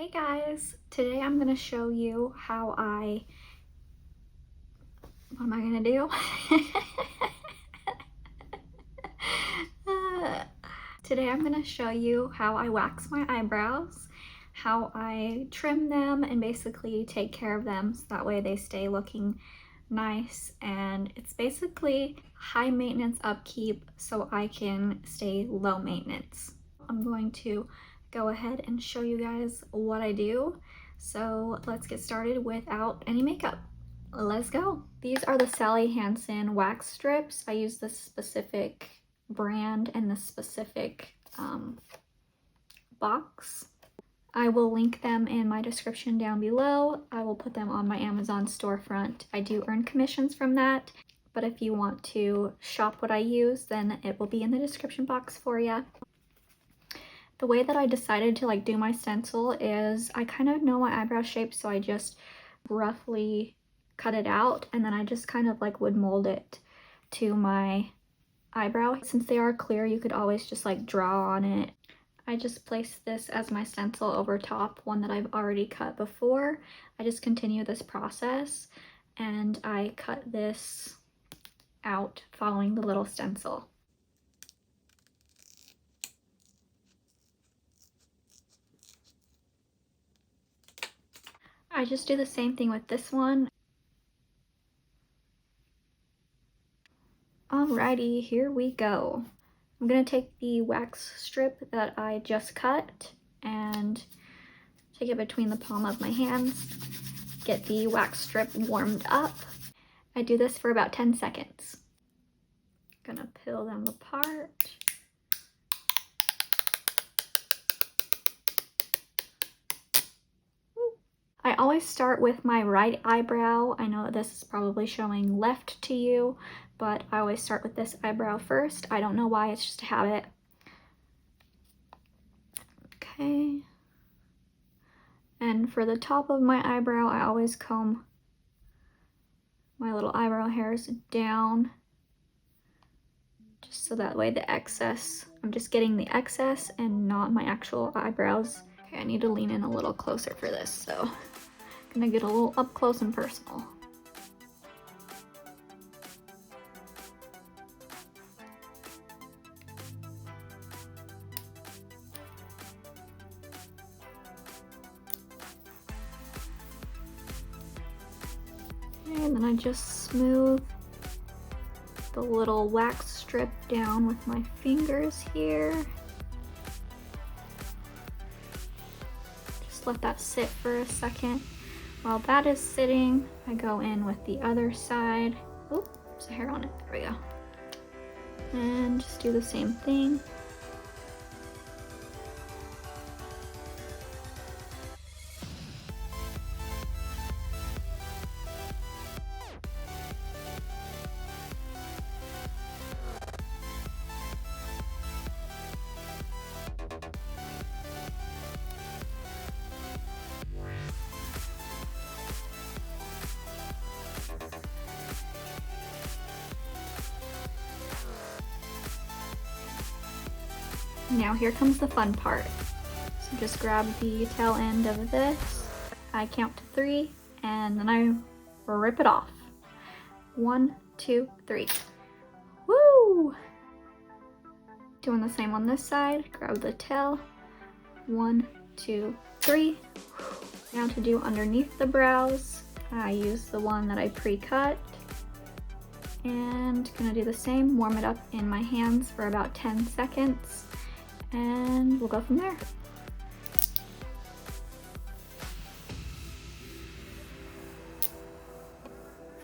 Hey guys, today I'm gonna show you how what am I gonna do? Today I'm gonna show you how I wax my eyebrows, how I trim them, and basically take care of them so that way they stay looking nice. And it's basically high maintenance upkeep so I can stay low maintenance. I'm going to go ahead and show you guys what I do. So let's get started without any makeup. Let's go. These are the Sally Hansen wax strips. I use this specific brand and this specific box. I will link them in my description down below. I will put them on my Amazon storefront. I do earn commissions from that, but if you want to shop what I use, then it will be in the description box for you. The way that I decided to do my stencil is I kind of know my eyebrow shape, so I just roughly cut it out and then I just kind of would mold it to my eyebrow. Since they are clear, you could always just draw on it. I just place this as my stencil over top one that I've already cut before. I just continue this process and I cut this out following the little stencil. I just do the same thing with this one. Alrighty, here we go. I'm gonna take the wax strip that I just cut and take it between the palm of my hands, get the wax strip warmed up. I do this for about 10 seconds. Gonna peel them apart. I always start with my right eyebrow. I know that this is probably showing left to you, but I always start with this eyebrow first. I don't know why, it's just a habit. Okay. And for the top of my eyebrow, I always comb my little eyebrow hairs down, just so that way the excess, I'm just getting the excess and not my actual eyebrows. Okay, I need to lean in a little closer for this, so I'm gonna get a little up close and personal. And then I just smooth the little wax strip down with my fingers here. Just let that sit for a second. While that is sitting, I go in with the other side. Oh, there's a hair on it. There we go. And just do the same thing. Now here comes the fun part. So just grab the tail end of this. I count to 3 and then I rip it off. 1, 2, 3. Woo! Doing the same on this side. Grab the tail. 1, 2, 3. Now to do underneath the brows, I use the one that I pre-cut. And gonna do the same, warm it up in my hands for about 10 seconds. And we'll go from there.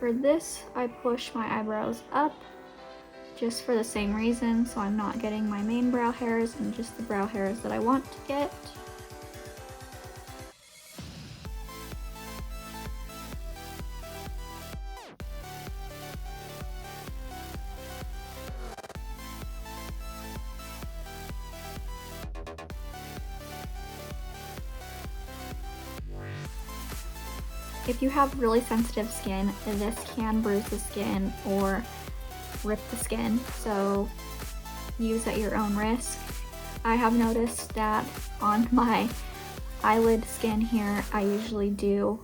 For this, I push my eyebrows up just for the same reason, so I'm not getting my main brow hairs and just the brow hairs that I want to get. If you have really sensitive skin, this can bruise the skin or rip the skin, so use at your own risk. I have noticed that on my eyelid skin here, I usually do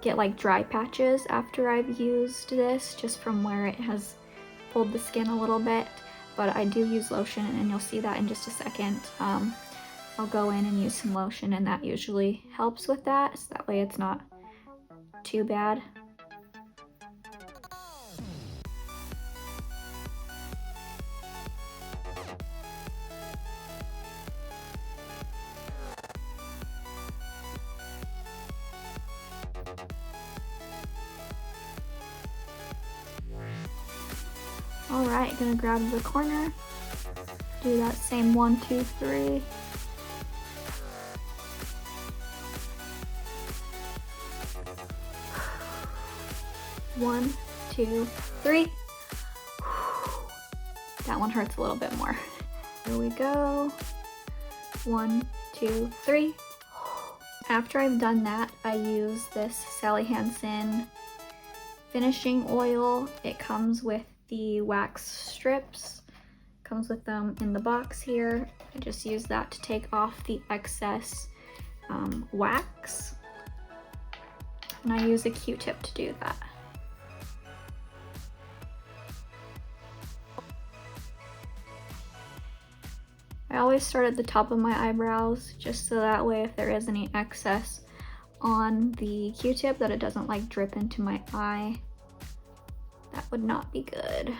get like dry patches after I've used this, just from where it has pulled the skin a little bit. But I do use lotion, and you'll see that in just a second. I'll go in and use some lotion, and that usually helps with that, so that way it's not too bad. Alright, gonna grab the corner, do that same 1, 2, 3. One, two, three. That one hurts a little bit more. Here we go. 1, 2, 3. After I've done that, I use this Sally Hansen finishing oil. It comes with the wax strips, comes with them in the box here. I just use that to take off the excess wax, and I use a Q-tip to do that. I always start at the top of my eyebrows, just so that way if there is any excess on the Q-tip, that it doesn't like drip into my eye. That would not be good.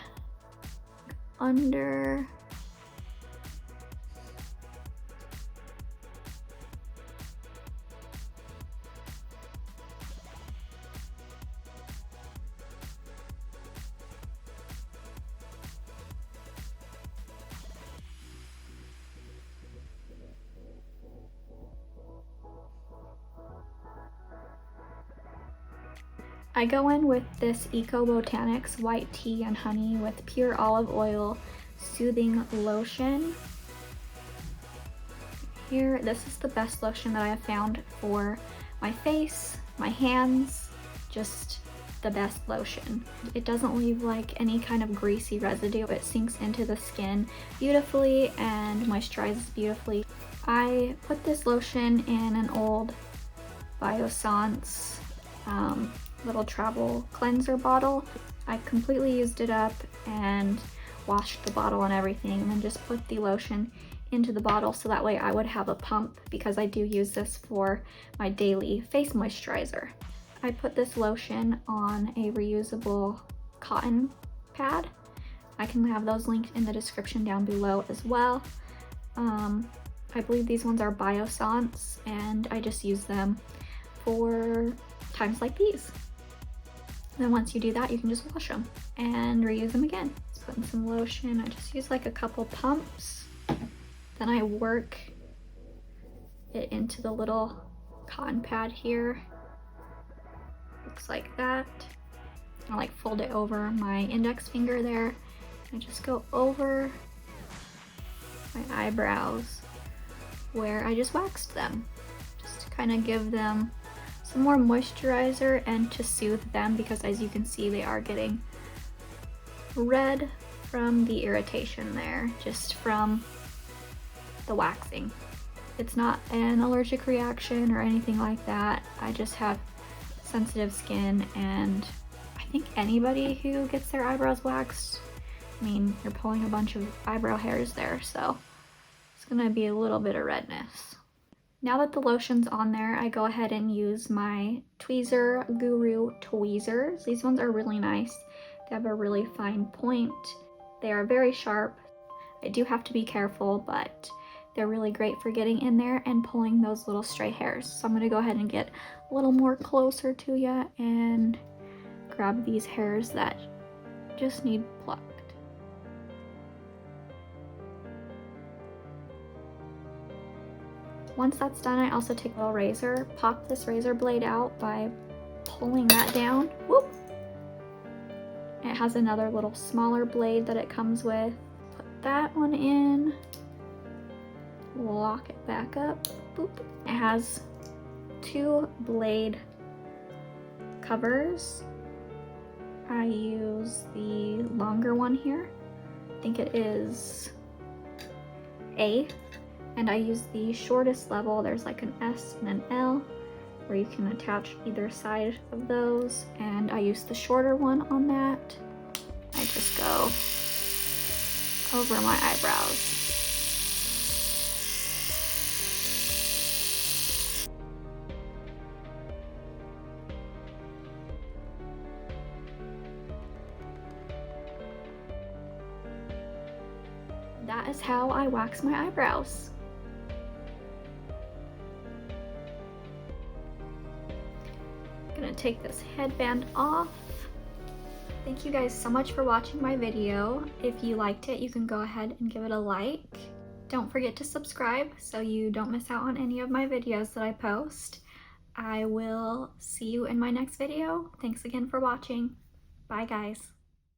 Under. I go in with this Eco Botanics white tea and honey with pure olive oil soothing lotion. Here, this is the best lotion that I have found for my face, my hands, just the best lotion. It doesn't leave like any kind of greasy residue. It sinks into the skin beautifully and moisturizes beautifully. I put this lotion in an old Biossance little travel cleanser bottle. I completely used it up and washed the bottle and everything, and then just put the lotion into the bottle so that way I would have a pump, because I do use this for my daily face moisturizer. I put this lotion on a reusable cotton pad. I can have those linked in the description down below as well. I believe these ones are Biossance, and I just use them for times like these. Then once you do that, you can just wash them and reuse them again. Just put in some lotion. I just use like a couple pumps. Then I work it into the little cotton pad here. Looks like that. I like fold it over my index finger there. I just go over my eyebrows where I just waxed them, just to kind of give them some more moisturizer and to soothe them, because as you can see, they are getting red from the irritation there, just from the waxing. It's not an allergic reaction or anything like that. I just have sensitive skin, and I think anybody who gets their eyebrows waxed, I mean, you're pulling a bunch of eyebrow hairs there, so it's gonna be a little bit of redness. Now that the lotion's on there, I go ahead and use my Tweezer Guru tweezers. These ones are really nice. They have a really fine point. They are very sharp. I do have to be careful, but they're really great for getting in there and pulling those little stray hairs. So I'm gonna go ahead and get a little more closer to you and grab these hairs that just need plucked. Once that's done, I also take a little razor, pop this razor blade out by pulling that down. Whoop! It has another little smaller blade that it comes with. Put that one in, lock it back up. Boop. It has 2 blade covers. I use the longer one here. I think it is A. And I use the shortest level. There's like an S and an L where you can attach either side of those, and I use the shorter one on that. I just go over my eyebrows. That is how I wax my eyebrows. I'm gonna take this headband off. Thank you guys so much for watching my video. If you liked it, you can go ahead and give it a like. Don't forget to subscribe so you don't miss out on any of my videos that I post. I will see you in my next video. Thanks again for watching. Bye guys.